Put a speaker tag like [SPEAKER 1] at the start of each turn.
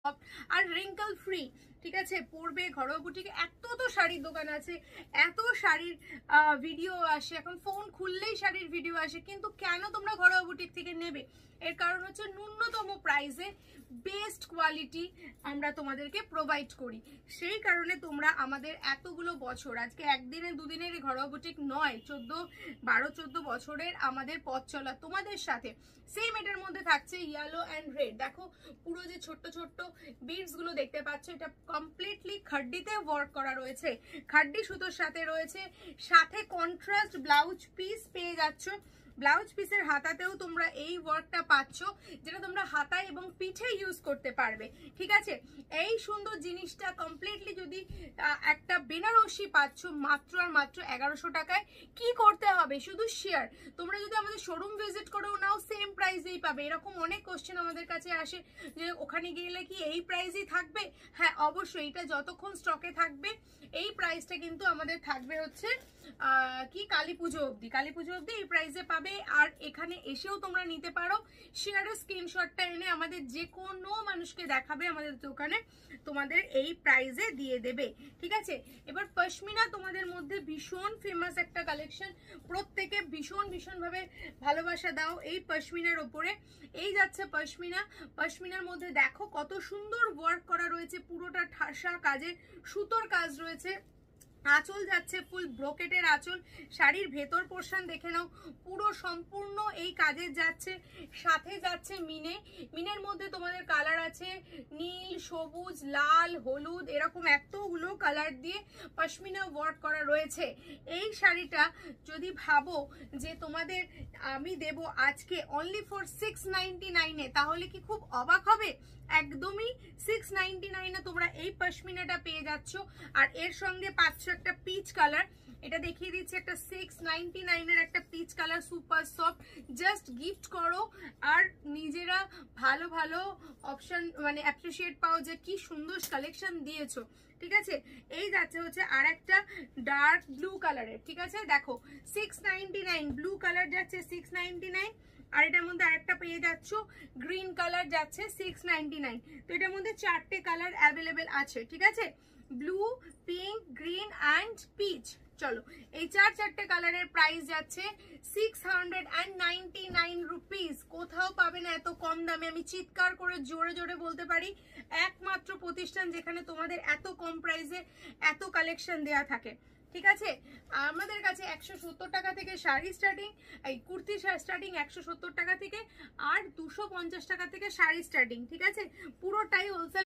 [SPEAKER 1] আর wrinkle free, ঠিক আছে, পরবে। ঘরোয়া বুটিকে এত তো শাড়ির দোকান আছে, এত শাড়ির ভিডিও আসে, এখন ফোন খুললেই শাড়ির ভিডিও আসে, কিন্তু কেন তোমরা ঘরোয়া বুটিক থেকে নেবে? এর কারণ হচ্ছে ন্যূনতম প্রাইসে বেস্ট কোয়ালিটি আমরা তোমাদেরকে প্রোভাইড করি। সেই কারণে তোমরা আমাদের এতগুলো বছর, আজকে একদিনে দুদিনের ঘরোয়া বুটিক নয়, 12-14 বছরের আমাদের পথ চলা তোমাদের সাথে। সেম এটার মধ্যে থাকছে ইয়েলো অ্যান্ড রেড। দেখো পুরো যে ছোট্ট ছোট্ট বিডস গুলো দেখতে পাচ্ছ, এটা কমপ্লিটলি খাড্ডিতে ওয়ার্ক করা রয়েছে, খাড্ডি সুতোর সাথে রয়েছে, সাথে কন্ট্রাস্ট ব্লাউজ পিস পেয়ে যাচ্ছ। ব্লাউজ পিসের হাতাতেও তোমরা এই ওয়ার্কটা পাচ্ছ, যেটা তোমরা হাতায় এবং পিঠে ইউজ করতে পারবে, ঠিক আছে। এই সুন্দর জিনিসটা কমপ্লিটলি যদি একটা বেনারসি পাচ্ছ মাত্র আর মাত্র 1100 টাকায়। কি করতে হবে? শুধু শেয়ার। তোমরা যদি আমাদের শোরুম ভিজিট করেও নাও সেম প্রাইসেই পাবে। এরকম অনেক কোশ্চেন আমাদের কাছে আসে যে ওখানে গেলে কি এই প্রাইসই থাকবে? হ্যাঁ অবশ্যই, এটা যতক্ষণ স্টকে থাকবে এই প্রাইসটা কিন্তু আমাদের থাকবে হচ্ছে কি কালী পুজো অবধি। কালী পুজো অবধি এই প্রাইসে পাবে। আর এখানে এসেও তোমরা নিতে পারো, শেয়ারের স্ক্রিনশটটা এনে আমাদের যে কোনো মানুষকে দেখাবে আমাদের দোকানে, তোমাদের এই প্রাইসে দিয়ে দেবে, ঠিক আছে। এবার পশমিনা তোমাদের মধ্যে ভীষণ ফেমাস একটা কালেকশন, প্রত্যেকে ভীষণ ভাবে ভালোবাসা দাও এই পশমিনার ওপরে। এই যাচ্ছে পশমিনা। পশমিনার মধ্যে দেখো কত সুন্দর ওয়ার্ক করা রয়েছে, পুরোটা ঠাসা কাজে সুতোর কাজ রয়েছে। আঁচল যাচ্ছে ফুল ব্রোকেটের আঁচল। শাড়ির ভেতর পোর্শন দেখে নাও, পুরো সম্পূর্ণ এই কাজের যাচ্ছে। সাথে যাচ্ছে মিনে। মিনের মধ্যে তোমাদের কালার আছে নীল, সবুজ, লাল, হলুদ, এরকম এতগুলো কালার দিয়ে পশমিনা ওয়ার্ক করা রয়েছে। এই শাড়িটা যদি ভাবো যে তোমাদের আমি দেব আজকে অনলি ফর 699-এ, তাহলে কি খুব অবাক হবে? একদমই 699-এ তোমরা এই পশমিনাটা পেয়ে যাচ্ছ। আর এর সঙ্গে পাচ্ছ একটা পিচ কালার, এটা দেখিয়ে দিচ্ছি, একটা 699-এর একটা peach colour, super soft. Just gift করো আর নিজেরা ভালো ভালো অপশন মানে অ্যাপ্রিসিয়েট পাও যে কি সুন্দর কালেকশন দিয়েছো, ঠিক আছে। এই যাচ্ছে হচ্ছে আর একটা ডার্ক ব্লু কালারের, ঠিক আছে। দেখো 699 ব্লু কালার যাচ্ছে 699, আর এটার মধ্যে আরেকটা পেয়ে যাচ্ছ গ্রিন কালার যাচ্ছে 699। তো এটার মধ্যে 4টে কালার অ্যাভেলেবেল আছে, ঠিক আছে, blue, pink, green and peach. চলো এই চারটে কালারের প্রাইস যাচ্ছে 699 রুপিস। কোথাও পাবে না এত কম দামে, আমি চিৎকার করে জোরে জোরে বলতে পারি। একমাত্র প্রতিষ্ঠান যেখানে তোমাদের এত কম প্রাইসে এত কালেকশন দেয়া থাকে, ঠিক আছে। আমাদের কাছে 170 টাকা থেকে শাড়ি স্টার্টিং, এই কুর্তি স্টার্টিং 170 টাকা থেকে, আর 250 টাকা থেকে শাড়ি স্টার্টিং, ঠিক আছে। পুরোটাই হোলসেল